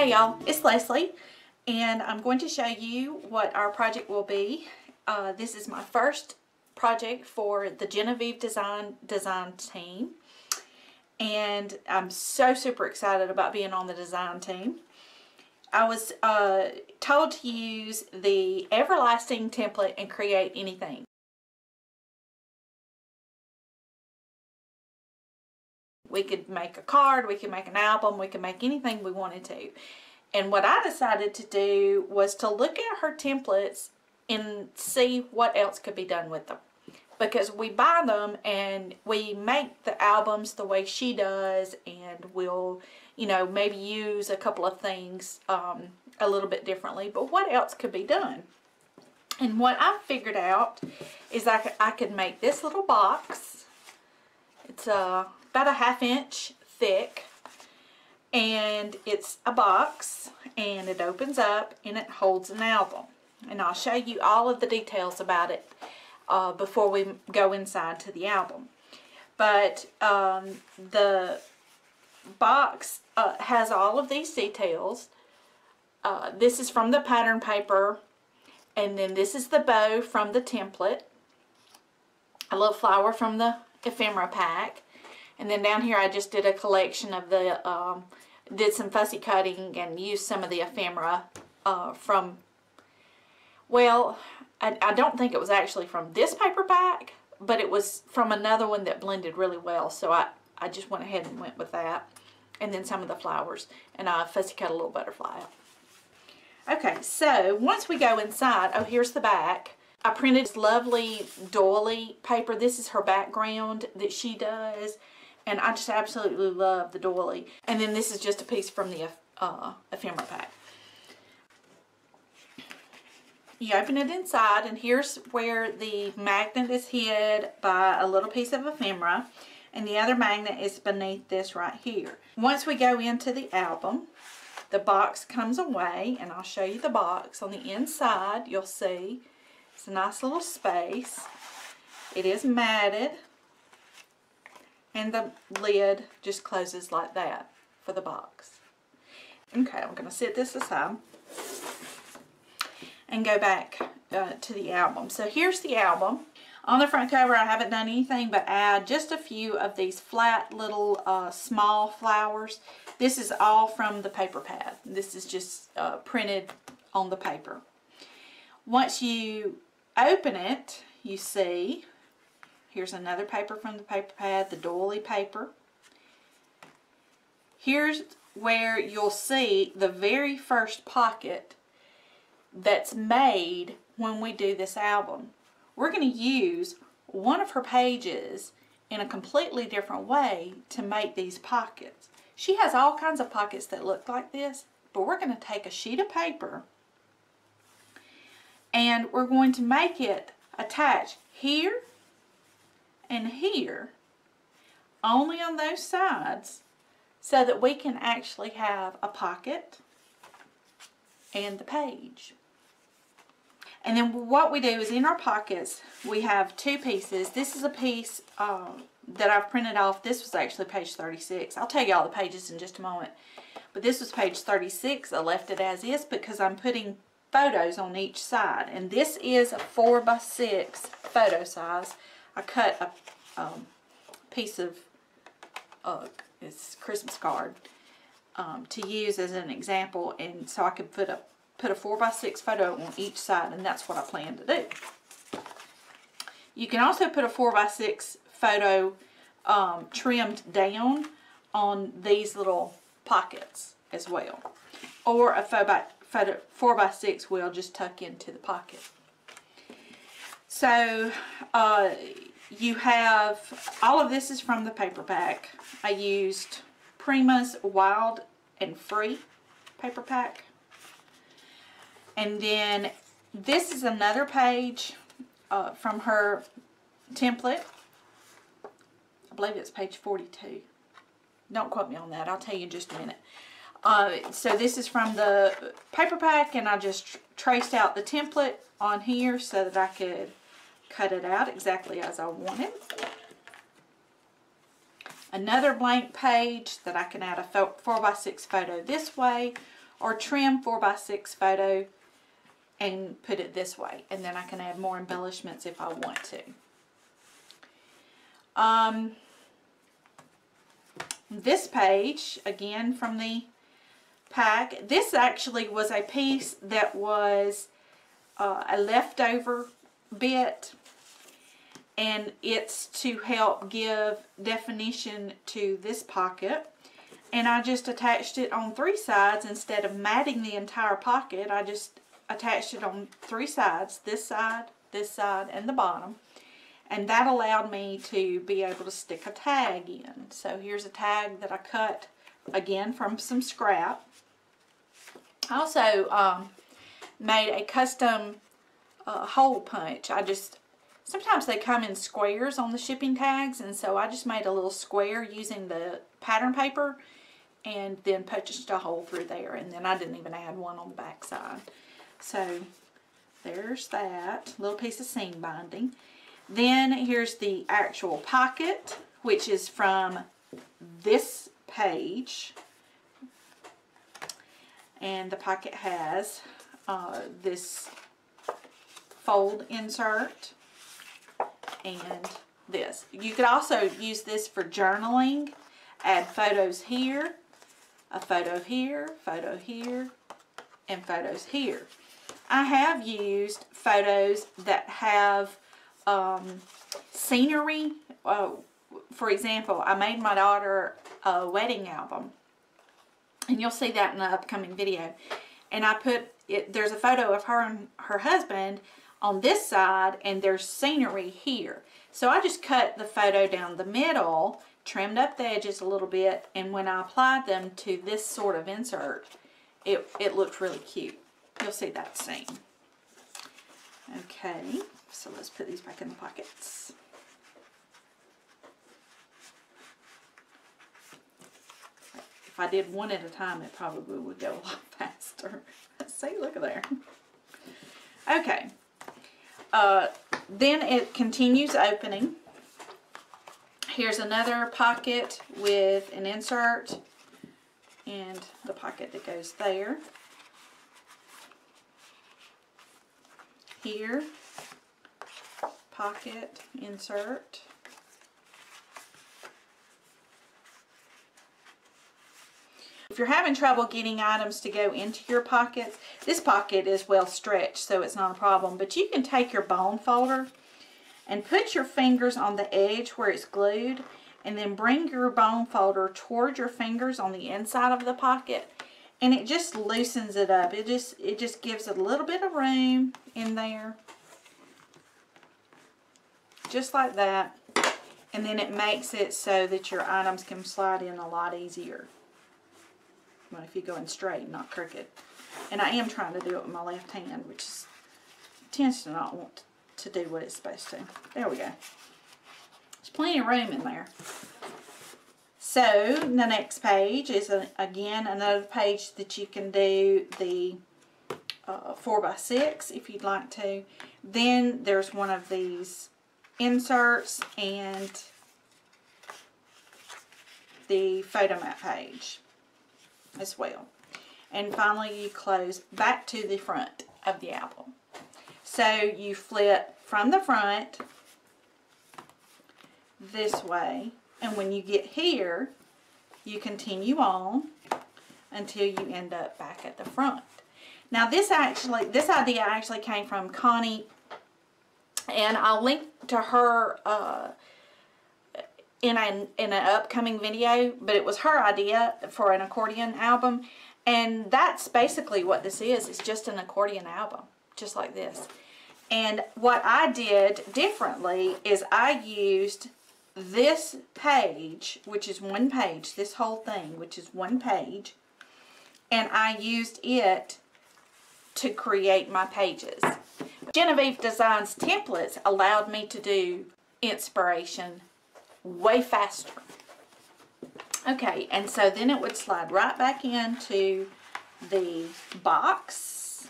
Hey y'all, it's Leslie, and I'm going to show you what our project will be. This is my first project for the JenofEve design team, and I'm so super excited about being on the design team. I was told to use the Everlasting template and create anything. We could make a card, we could make an album, we could make anything we wanted to. And what I decided to do was to look at her templates and see what else could be done with them. Because we buy them and we make the albums the way she does, and we'll, you know, maybe use a couple of things a little bit differently. But what else could be done? And what I figured out is I could make this little box. It's about a 1/2 inch thick, and it's a box, and it opens up and it holds an album. And I'll show you all of the details about it before we go inside to the album. But the box has all of these details. This is from the pattern paper, and then this is the bow from the template, a little flower from the ephemera pack, and then down here I just did a collection of the did some fussy cutting and used some of the ephemera from, well, I don't think it was actually from this paper pack, but it was from another one that blended really well, so I just went ahead and went with that. And then some of the flowers, and I fussy cut a little butterfly out. Okay, so once we go inside, oh, here's the back. I printed this lovely doily paper. This is her background that she does, and I just absolutely love the doily. And then this is just a piece from the ephemera pack. You open it inside, and here's where the magnet is hid by a little piece of ephemera, and the other magnet is beneath this right here. Once we go into the album, the box comes away, and I'll show you the box. On the inside, you'll see it's a nice little space. It is matted, and the lid just closes like that for the box. Okay, I'm going to set this aside and go back to the album. So here's the album. On the front cover, I haven't done anything but add just a few of these flat little small flowers. This is all from the paper pad. This is just printed on the paper. Once you open it, you see, here's another paper from the paper pad, the doily paper. Here's where you'll see the very first pocket that's made when we do this album. We're going to use one of her pages in a completely different way to make these pockets. She has all kinds of pockets that look like this, but we're going to take a sheet of paper and we're going to make it attach here and here, only on those sides, so that we can actually have a pocket and the page. And then what we do is in our pockets, we have two pieces. This is a piece that I've printed off. This was actually page 36. I'll tell you all the pages in just a moment. But this was page 36. I left it as is because I'm putting photos on each side. And this is a 4x6 photo size. I cut a piece of it's Christmas card to use as an example, and so I could put a 4x6 photo on each side, and that's what I plan to do. You can also put a 4x6 photo trimmed down on these little pockets as well, or a 4x6 will just tuck into the pocket. So you have, all of this is from the paper pack. I used Prima's Wild and Free paper pack. And then this is another page from her template. I believe it's page 42. Don't quote me on that. I'll tell you in just a minute. So this is from the paper pack, and I just traced out the template on here so that I could cut it out exactly as I wanted. Another blank page that I can add a 4x6 photo this way, or trim 4x6 photo and put it this way, and then I can add more embellishments if I want to. This page, again from the pack, this actually was a piece that was a leftover bit, and it's to help give definition to this pocket. And I just attached it on 3 sides instead of matting the entire pocket. I just attached it on 3 sides, this side, and the bottom. And that allowed me to be able to stick a tag in. So here's a tag that I cut, again, from some scrap. I also made a custom hole punch. Sometimes they come in squares on the shipping tags, and so I just made a little square using the pattern paper and then punched a hole through there, and then I didn't even add one on the back side. So there's that little piece of seam binding. Then here's the actual pocket, which is from this page, and the pocket has this fold insert and this. You could also use this for journaling. Add photos here, a photo here, and photos here. I have used photos that have scenery. For example, I made my daughter a wedding album, and you'll see that in the upcoming video. And I put it, there's a photo of her and her husband on this side, and there's scenery here. So I just cut the photo down the middle, trimmed up the edges a little bit, and when I applied them to this sort of insert, it looked really cute. You'll see that soon. Okay, so let's put these back in the pockets. If I did one at a time, it probably would go a lot faster. See, look at there. Okay. Then it continues opening. Here's another pocket with an insert and the pocket that goes there. Here, pocket, insert. If you're having trouble getting items to go into your pockets, this pocket is well stretched, so it's not a problem. But you can take your bone folder and put your fingers on the edge where it's glued, and then bring your bone folder toward your fingers on the inside of the pocket, and it just loosens it up. It just gives it a little bit of room in there, just like that, and then it makes it so that your items can slide in a lot easier. Well, if you're going straight, not crooked. And I am trying to do it with my left hand, which tends to not want to do what it's supposed to. There we go. There's plenty of room in there. So the next page is again another page that you can do the 4x6 if you'd like to. Then there's one of these inserts and the photo mat page as well. And finally you close back to the front of the album. So you flip from the front this way, and when you get here you continue on until you end up back at the front. Now this idea actually came from Connie, and I'll link to her in an upcoming video, but it was her idea for an accordion album, and that's basically what this is. It's just an accordion album, just like this. And what I did differently is I used this page, which is one page, this whole thing, which is one page, and I used it to create my pages. JenofEve Designs templates allowed me to do inspiration way faster. Okay, and so then it would slide right back into the box,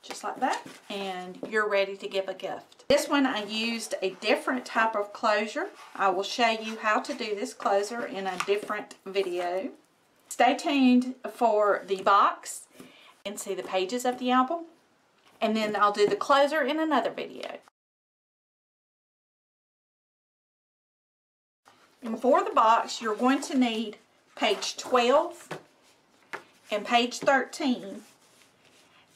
just like that, and you're ready to give a gift. This one I used a different type of closure. I will show you how to do this closure in a different video. Stay tuned for the box and see the pages of the album. And then I'll do the closer in another video. And for the box, you're going to need page 12 and page 13.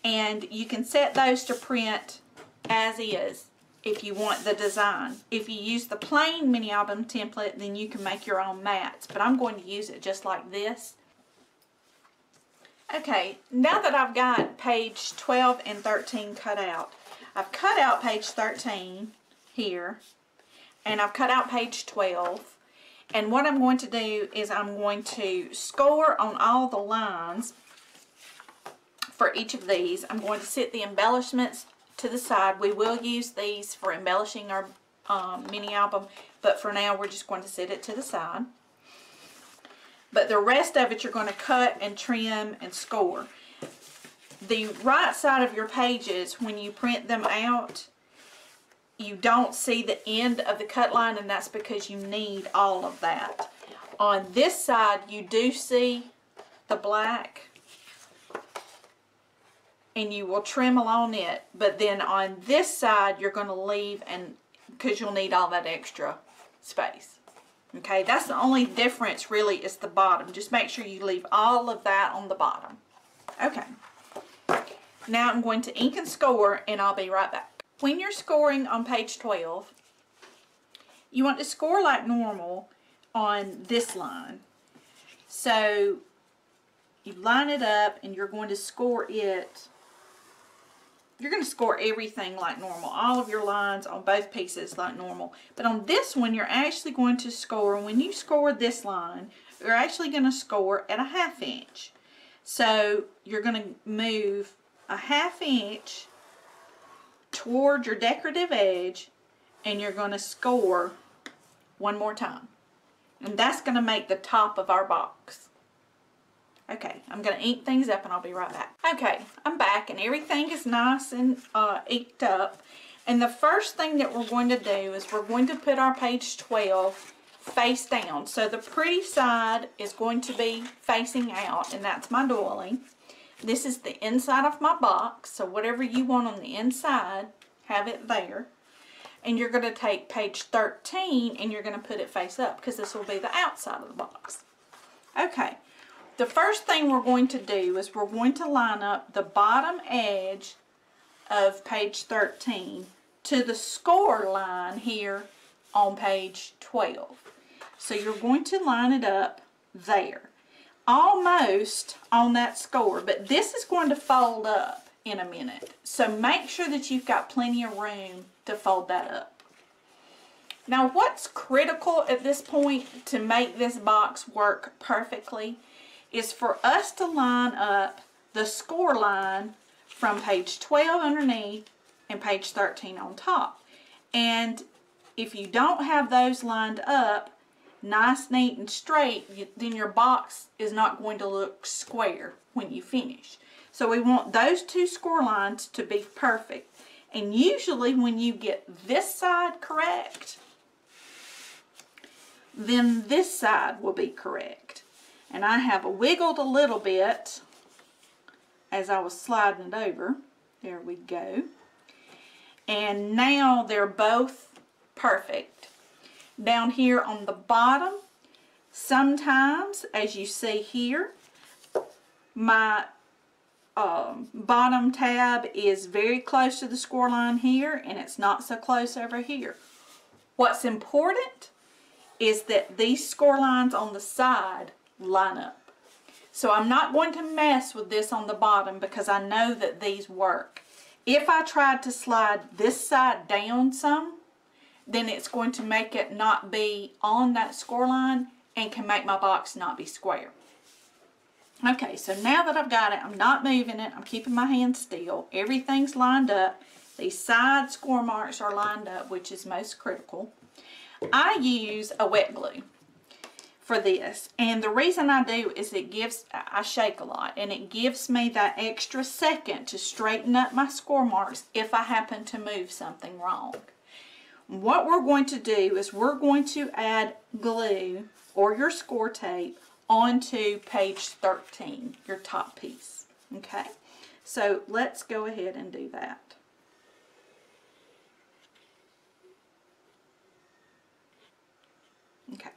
And you can set those to print as is if you want the design. If you use the plain mini album template, then you can make your own mats. But I'm going to use it just like this. Okay, now that I've got page 12 and 13 cut out, I've cut out page 13 here, and I've cut out page 12. And what I'm going to do is I'm going to score on all the lines for each of these. I'm going to set the embellishments to the side. We will use these for embellishing our mini album, but for now we're just going to set it to the side. But the rest of it you're going to cut and trim and score. The right side of your pages, when you print them out, you don't see the end of the cut line, and that's because you need all of that. On this side, you do see the black, and you will trim along it. But then on this side, you're going to leave, and because you'll need all that extra space. Okay, that's the only difference really, is the bottom. Just make sure you leave all of that on the bottom. Okay, now I'm going to ink and score, and I'll be right back. When you're scoring on page 12, you want to score like normal on this line. So you line it up and you're going to score it. You're going to score everything like normal. All of your lines on both pieces like normal. But on this one, you're actually going to score, when you score this line, you're actually going to score at a 1/2 inch. So you're going to move a 1/2 inch toward your decorative edge, and you're going to score one more time, and that's going to make the top of our box. Okay, I'm going to ink things up and I'll be right back. Okay, I'm back and everything is nice and inked up, and the first thing that we're going to do is we're going to put our page 12 face down. So the pretty side is going to be facing out, and that's my doily. This is the inside of my box, so whatever you want on the inside, have it there. And you're going to take page 13 and you're going to put it face up, because this will be the outside of the box. Okay, the first thing we're going to do is we're going to line up the bottom edge of page 13 to the score line here on page 12. So you're going to line it up there, almost on that score, but this is going to fold up in a minute, so make sure that you've got plenty of room to fold that up. Now, what's critical at this point to make this box work perfectly is for us to line up the score line from page 12 underneath and page 13 on top. And if you don't have those lined up nice, neat, and straight, then your box is not going to look square when you finish. So we want those two score lines to be perfect. And usually when you get this side correct, then this side will be correct. And I have wiggled a little bit as I was sliding it over. There we go. And now they're both perfect. Down here on the bottom, sometimes, as you see here, my bottom tab is very close to the score line here, and it's not so close over here. What's important is that these score lines on the side line up. So I'm not going to mess with this on the bottom because I know that these work. If I tried to slide this side down some, then it's going to make it not be on that score line and can make my box not be square. Okay, so now that I've got it, I'm not moving it. I'm keeping my hand still. Everything's lined up. These side score marks are lined up, which is most critical. I use a wet glue for this, and the reason I do is I shake a lot, and it gives me that extra second to straighten up my score marks if I happen to move something wrong. What we're going to do is we're going to add glue or your score tape onto page 13, your top piece. Okay, So let's go ahead and do that. Okay.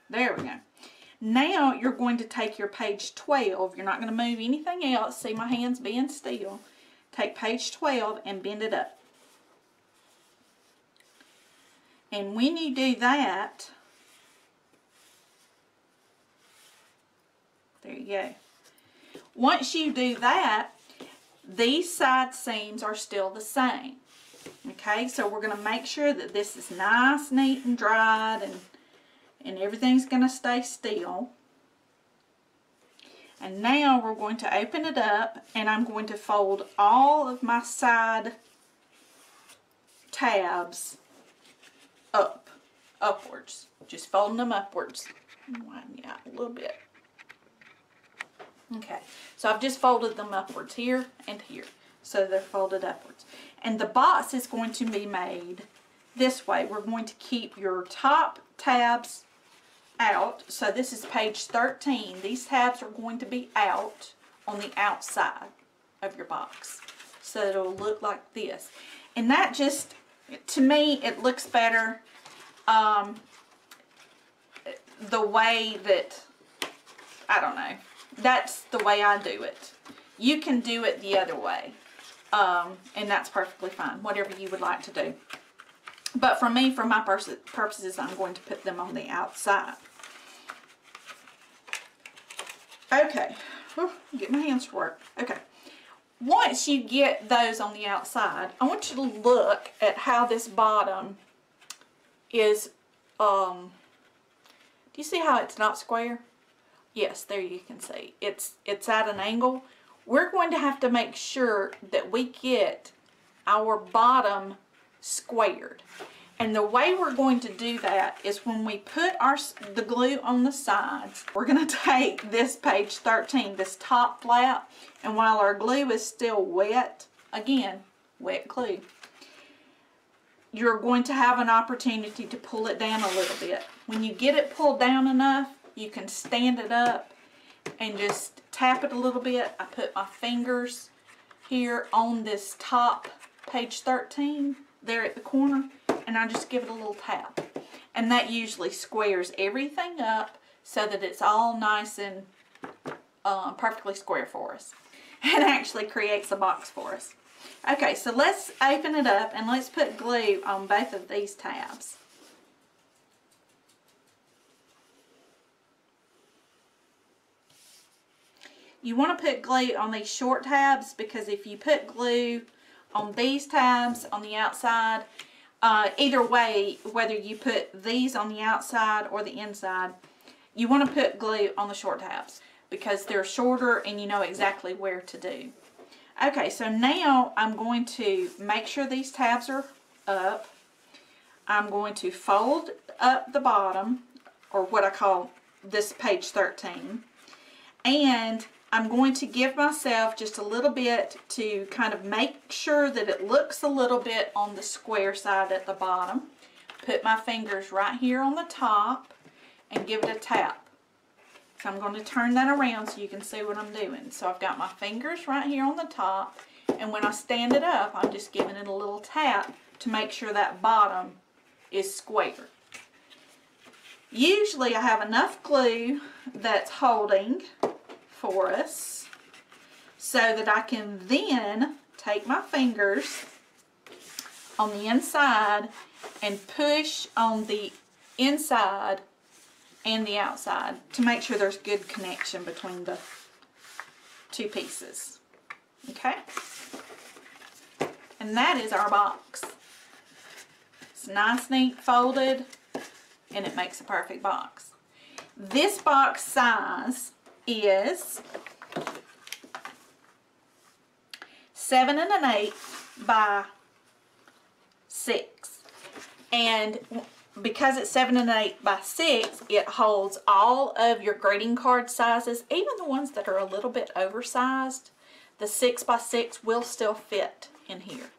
There we go. Now you're going to take your page 12. You're not going to move anything else. See my hands being still. Take page 12 and bend it up. And when you do that, there you go. Once you do that, these side seams are still the same. Okay, so we're going to make sure that this is nice, neat, and dried, and everything's going to stay still. And now we're going to open it up, and I'm going to fold all of my side tabs upwards. Just folding them upwards. Widen it out a little bit. Okay, so I've just folded them upwards here and here. So they're folded upwards. And the box is going to be made this way. We're going to keep your top tabs out. So this is page 13. These tabs are going to be out on the outside of your box. So it'll look like this. And that just, to me, it looks better the way that, I don't know. That's the way I do it. You can do it the other way. And that's perfectly fine. Whatever you would like to do. But for me, for my purposes, I'm going to put them on the outside. Okay. Whew, get my hands to work. Okay. Once you get those on the outside, I want you to look at how this bottom is, do you see how it's not square? Yes, there you can see. It's at an angle. We're going to have to make sure that we get our bottom squared. And the way we're going to do that is when we put the glue on the sides, we're going to take this page 13, this top flap, and while our glue is still wet, again, wet glue, you're going to have an opportunity to pull it down a little bit. When you get it pulled down enough, you can stand it up and just tap it a little bit. I put my fingers here on this top page 13 there at the corner, and I just give it a little tap. And that usually squares everything up so that it's all nice and perfectly square for us. And actually creates a box for us. Okay, so let's open it up and let's put glue on both of these tabs. You want to put glue on these short tabs because if you put glue on these tabs on the outside, either way, whether you put these on the outside or the inside, you want to put glue on the short tabs because they're shorter and you know exactly where to do. Okay, so now I'm going to make sure these tabs are up. I'm going to fold up the bottom, or what I call this page 13, and I'm going to give myself just a little bit to kind of make sure that it looks a little bit on the square side at the bottom. Put my fingers right here on the top and give it a tap. So I'm going to turn that around so you can see what I'm doing. So I've got my fingers right here on the top, and when I stand it up, I'm just giving it a little tap to make sure that bottom is square. Usually I have enough glue that's holding for us so that I can then take my fingers on the inside and push on the inside and the outside to make sure there's good connection between the two pieces. Okay? And that is our box. It's nice, neat, folded, and it makes a perfect box. This box size is 7 1/8 by 6, and because it's 7 1/8 by 6, it holds all of your greeting card sizes, even the ones that are a little bit oversized. The 6 by 6 will still fit in here.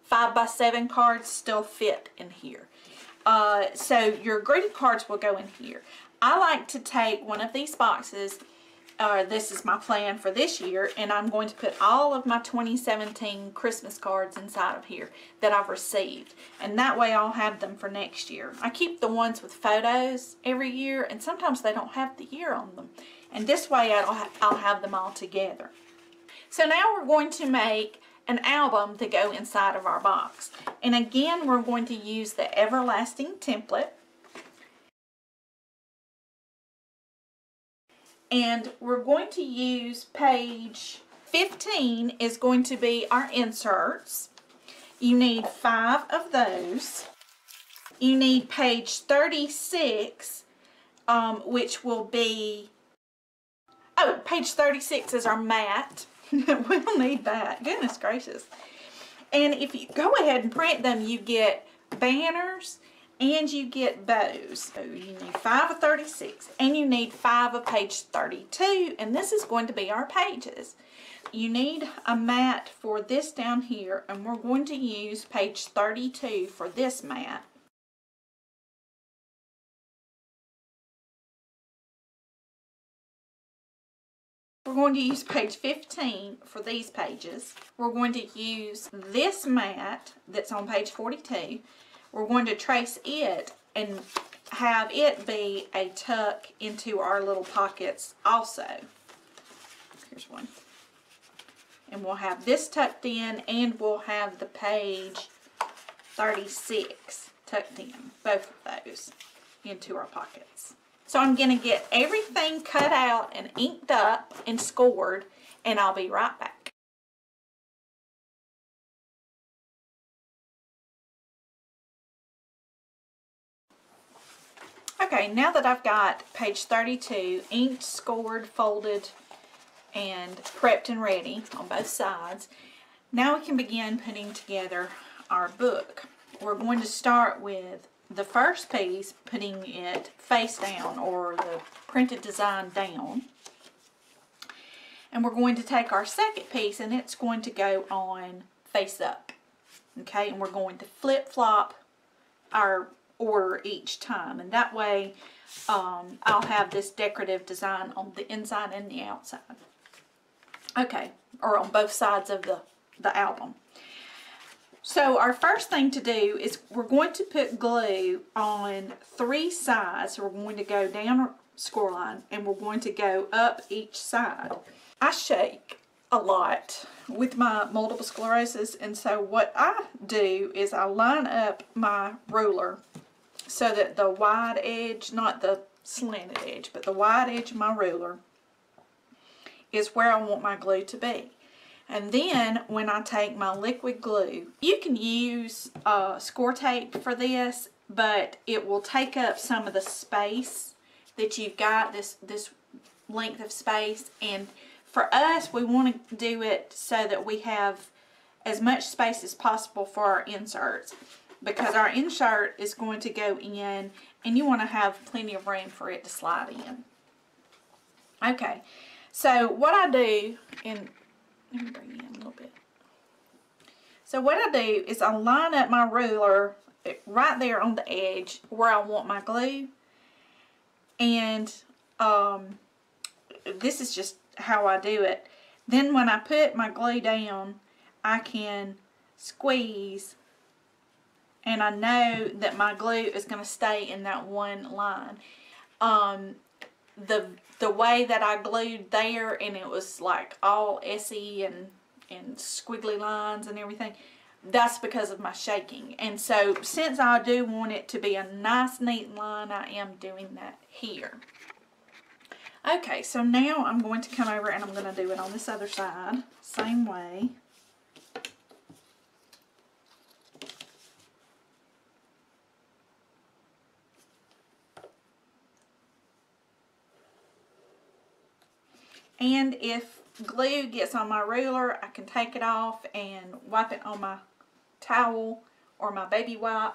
5 by 7 cards still fit in here. So your greeting cards will go in here. I like to take one of these boxes this is my plan for this year, and I'm going to put all of my 2017 Christmas cards inside of here that I've received, and that way I'll have them for next year. I keep the ones with photos every year, and sometimes they don't have the year on them, and this way I'll have them all together. So now we're going to make an album to go inside of our box, and again we're going to use the Everlasting template. And we're going to use page 15 is going to be our inserts. You need 5 of those. You need page 36, which will be, oh, page 36 is our mat. We'll need that. Goodness gracious. And if you go ahead and print them, you get banners and you get bows. So you need 5 of 36 and you need 5 of page 32, and this is going to be our pages. You need a mat for this down here, and we're going to use page 32 for this mat. We're going to use page 15 for these pages. We're going to use this mat that's on page 42. We're going to trace it and have it be a tuck into our little pockets also. Here's one. And we'll have this tucked in, and we'll have the page 36 tucked in, both of those into our pockets. So I'm going to get everything cut out and inked up and scored, and I'll be right back. Okay, now that I've got page 32 inked, scored, folded, and prepped and ready on both sides, now we can begin putting together our book. We're going to start with the first piece, putting it face down, or the printed design down. And we're going to take our second piece, and it's going to go on face up. Okay, and we're going to flip-flop our order each time, and that way I'll have this decorative design on the inside and the outside. Okay, or on both sides of the album. So our first thing to do is we're going to put glue on 3 sides. So we're going to go down a score line, and we're going to go up each side. I shake a lot with my multiple sclerosis, and so what I do is I line up my ruler so that the wide edge, not the slanted edge, but the wide edge of my ruler is where I want my glue to be. And then when I take my liquid glue, you can use score tape for this, but it will take up some of the space that you've got, this length of space. And for us, we want to do it so that we have as much space as possible for our inserts, because our insert is going to go in, and you want to have plenty of room for it to slide in. Okay, so what I do, and let me bring it in a little bit. So what I do is I line up my ruler right there on the edge where I want my glue, and this is just how I do it. Then when I put my glue down, I can squeeze, and I know that my glue is going to stay in that one line. The way that I glued there, and it was like all essy and squiggly lines and everything, that's because of my shaking. And so since I do want it to be a nice neat line, I am doing that here. Okay, so now I'm going to come over and I'm going to do it on this other side, same way. And if glue gets on my ruler, I can take it off and wipe it on my towel or my baby wipe.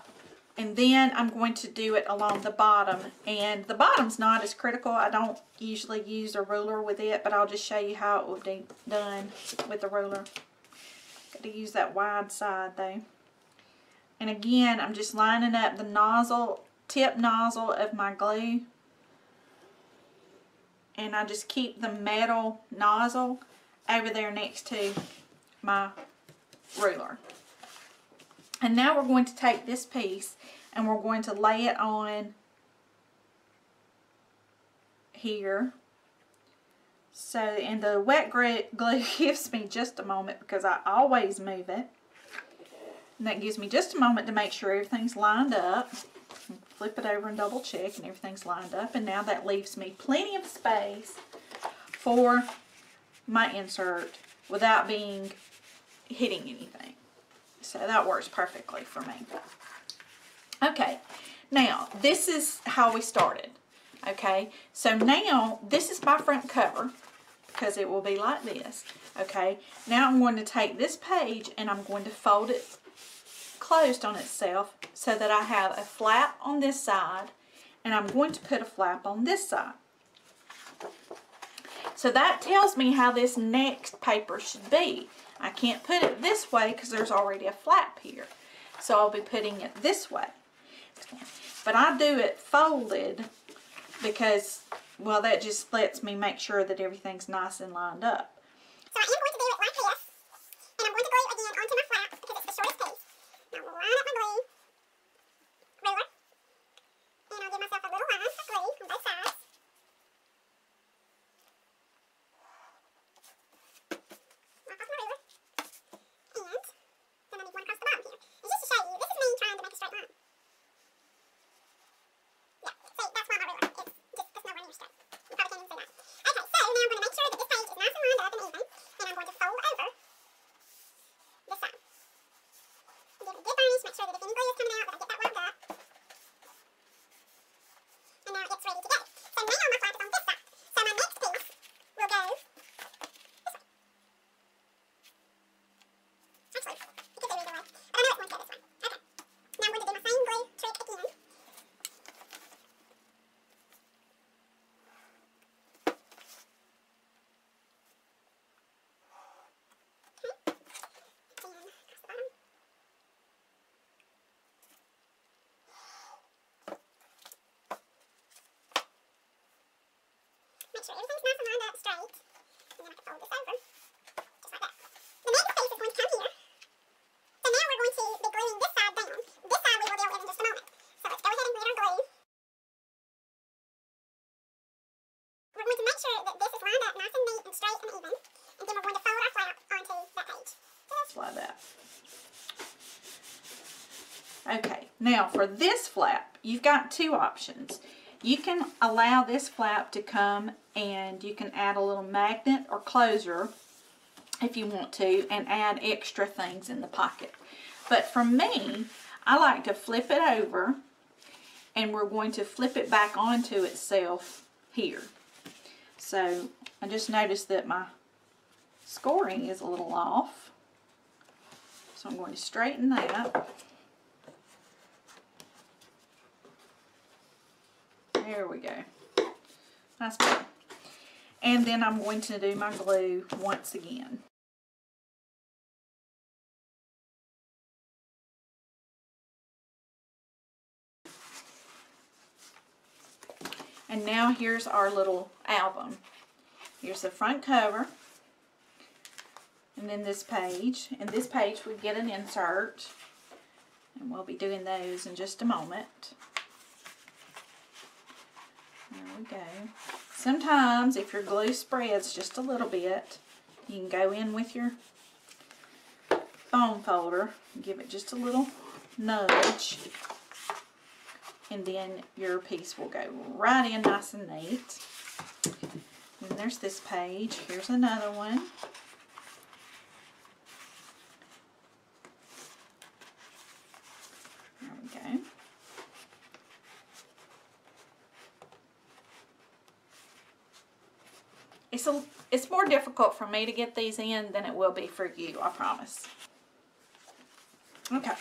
And then I'm going to do it along the bottom. And the bottom's not as critical. I don't usually use a ruler with it, but I'll just show you how it will be done with the ruler. Got to use that wide side though. And again, I'm just lining up the nozzle, tip nozzle of my glue. and I just keep the metal nozzle over there next to my ruler. And now we're going to take this piece and we're going to lay it on here. So, and the wet glue gives me just a moment because I always move it. And that gives me just a moment to make sure everything's lined up. Flip it over and double check and everything's lined up. And now that leaves me plenty of space for my insert without hitting anything. So that works perfectly for me. Okay, now this is how we started. Okay, so now this is my front cover because it will be like this. Okay, now I'm going to take this page and I'm going to fold it closed on itself so that I have a flap on this side, and I'm going to put a flap on this side. So that tells me how this next paper should be. I can't put it this way because there's already a flap here. So I'll be putting it this way. But I do it folded because, well, that just lets me make sure that everything's nice and lined up. So I am going to do it like this, and I'm going to glue again onto my flap because it's the shortest piece. Now line up my glue ruler, and I'll give myself a little line of glue on both sides. Mark off my ruler, and then I need one across the bottom here. And just to show you, this is me trying to make a straight line. Yeah, see, that's why my ruler. It's nowhere near straight. You probably can't even see that. Okay, so now I'm going to make sure that this page is nice and lined up and even, and I'm going to fold over this side. Give it a good burnish, make sure that if any glue is coming out, that I get that lined up. And now it's ready to go. So now my flap is on this side. So my next piece will go this way. Actually, it could go either way, but I know it's going to go this way. Okay. Now I'm going to do my same glue trick again. Make sure everything's nice and lined up straight, and then I can fold this over, just like that. The next piece is going to come here. So now we're going to be gluing this side down. This side we will deal with in just a moment. So let's go ahead and get our glue. We're going to make sure that this is lined up nice and neat and straight and even, and then we're going to fold our flap onto that page. Just like that. Okay, now for this flap, you've got two options. You can allow this flap to come and you can add a little magnet or closure if you want to and add extra things in the pocket. But for me, I like to flip it over and we're going to flip it back onto itself here. So I just noticed that my scoring is a little off. So I'm going to straighten that. There we go. Nice better. And then I'm going to do my glue once again. And now here's our little album. Here's the front cover. And then this page. And this page we get an insert. And we'll be doing those in just a moment. There we go. Sometimes if your glue spreads just a little bit, you can go in with your foam folder and give it just a little nudge, and then your piece will go right in nice and neat. And there's this page. Here's another one. There we go. It's more difficult for me to get these in than it will be for you, I promise. Okay.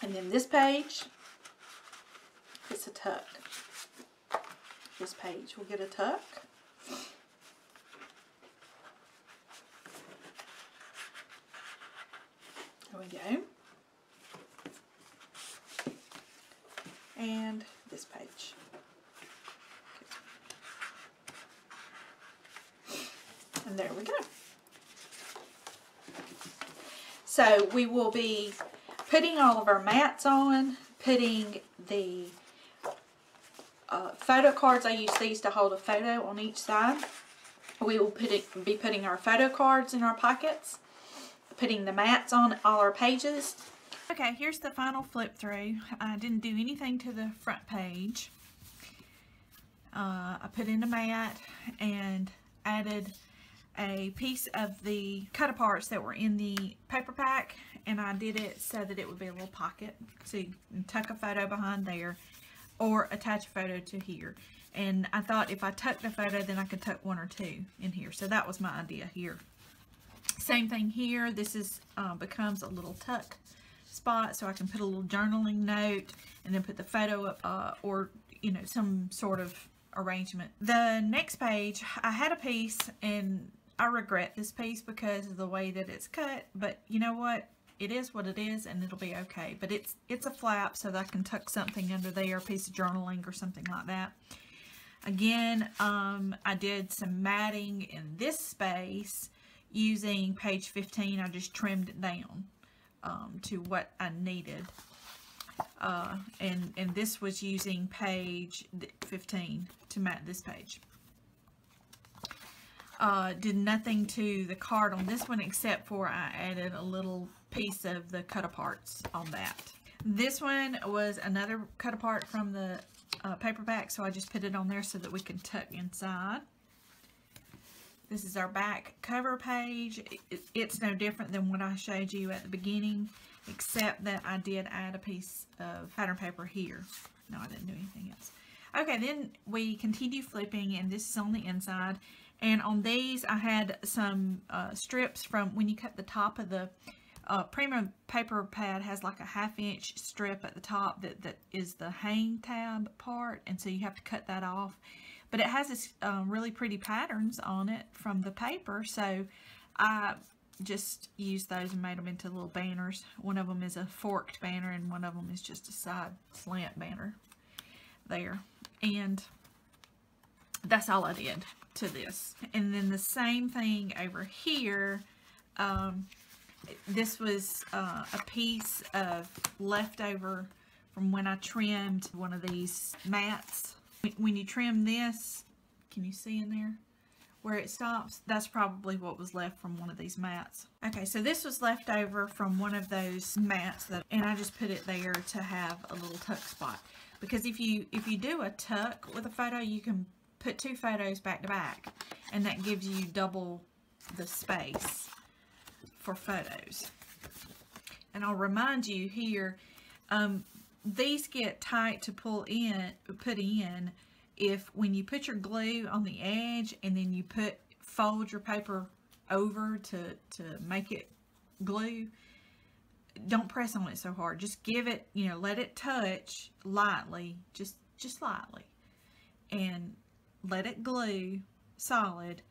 And then this page, it's a tuck. This page will get a tuck. There we go. And this page. There we go. So we will be putting all of our mats on, putting the photo cards. I use these to hold a photo on each side. We will be putting our photo cards in our pockets, putting the mats on all our pages. Okay, here's the final flip through. I didn't do anything to the front page. I put in a mat and added a piece of the cut-aparts that were in the paper pack, and I did it so that it would be a little pocket. So you can tuck a photo behind there or attach a photo to here. And I thought if I tucked a photo, then I could tuck one or two in here. So that was my idea here. Same thing here. This is becomes a little tuck spot, so I can put a little journaling note and then put the photo up, or you know, some sort of arrangement. The next page, I had a piece, and I regret this piece because of the way that it's cut, but you know what? It is what it is, and it'll be okay. But it's a flap so that I can tuck something under there, a piece of journaling or something like that. Again, I did some matting in this space using page 15. I just trimmed it down to what I needed. And this was using page 15 to mat this page. Did nothing to the card on this one except for I added a little piece of the cut-aparts on that. This one was another cut-apart from the paperback, so I just put it on there so that we can tuck inside. This is our back cover page. It's no different than what I showed you at the beginning, except that I did add a piece of pattern paper here. No, I didn't do anything else. Okay, then we continue flipping, and this is on the inside. And on these, I had some strips from when you cut the top of the premium paper pad. Has like a 1/2-inch strip at the top that is the hang tab part, and so you have to cut that off. But it has this really pretty patterns on it from the paper, so I just used those and made them into little banners. One of them is a forked banner, and one of them is just a side slant banner there. And that's all I did to this. And then the same thing over here. This was a piece of leftover from when I trimmed one of these mats. When you trim this, can you see in there where it stops? That's probably what was left from one of these mats. Okay, so this was left over from one of those mats, and I just put it there to have a little tuck spot. Because if you do a tuck with a photo, you can put two photos back to back, and that gives you double the space for photos. And I'll remind you here, these get tight to put in if when you put your glue on the edge and then you fold your paper over to make it glue. Don't press on it so hard. Just give it, you know, let it touch lightly, just lightly, and let it glue solid,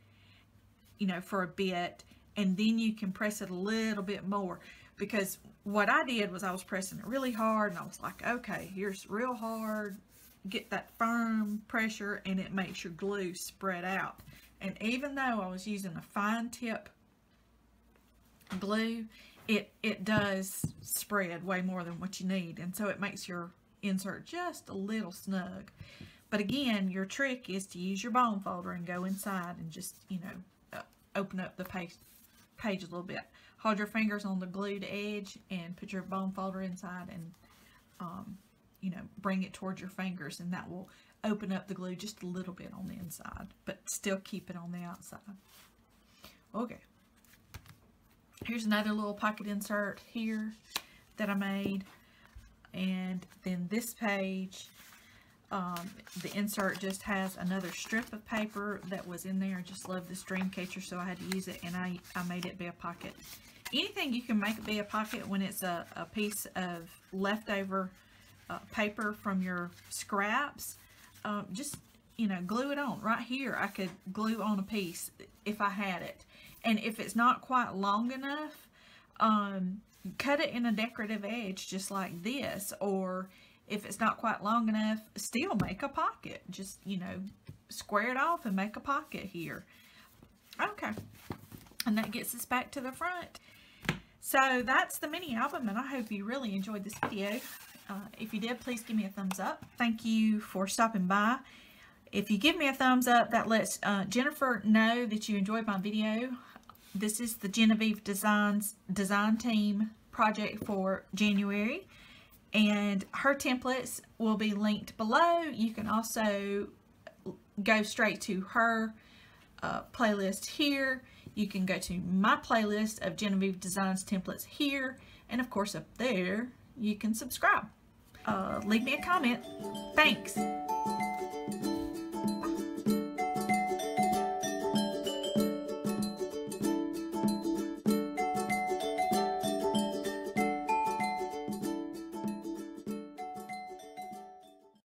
you know, for a bit, and then you can press it a little bit more. Because what I did was I was pressing it really hard, and I was like, okay, here's real hard, get that firm pressure, and it makes your glue spread out. And even though I was using a fine tip glue, it does spread way more than what you need, and so it makes your insert just a little snug. But again, your trick is to use your bone folder and go inside and just, you know, open up the page a little bit. Hold your fingers on the glued edge and put your bone folder inside, and you know, bring it towards your fingers, and that will open up the glue just a little bit on the inside, but still keep it on the outside. Okay, here's another little pocket insert here that I made. And then this page, the insert just has another strip of paper that was in there. I just love this dream catcher, so I had to use it, and I made it be a pocket. Anything you can make it be a pocket when it's a piece of leftover paper from your scraps. Just, you know, glue it on. Right here, I could glue on a piece if I had it. And if it's not quite long enough, cut it in a decorative edge just like this. Or if it's not quite long enough, still make a pocket. Just, you know, square it off and make a pocket here. Okay, and that gets us back to the front. So that's the mini album, and I hope you really enjoyed this video. If you did, please give me a thumbs up. Thank you for stopping by. If you give me a thumbs up, that lets Jennifer know that you enjoyed my video. This is the JenofEve Designs design team project for January, and her templates will be linked below. You can also go straight to her playlist here. You can go to my playlist of JenofEve Designs templates here, and of course up there you can subscribe. Leave me a comment. Thanks.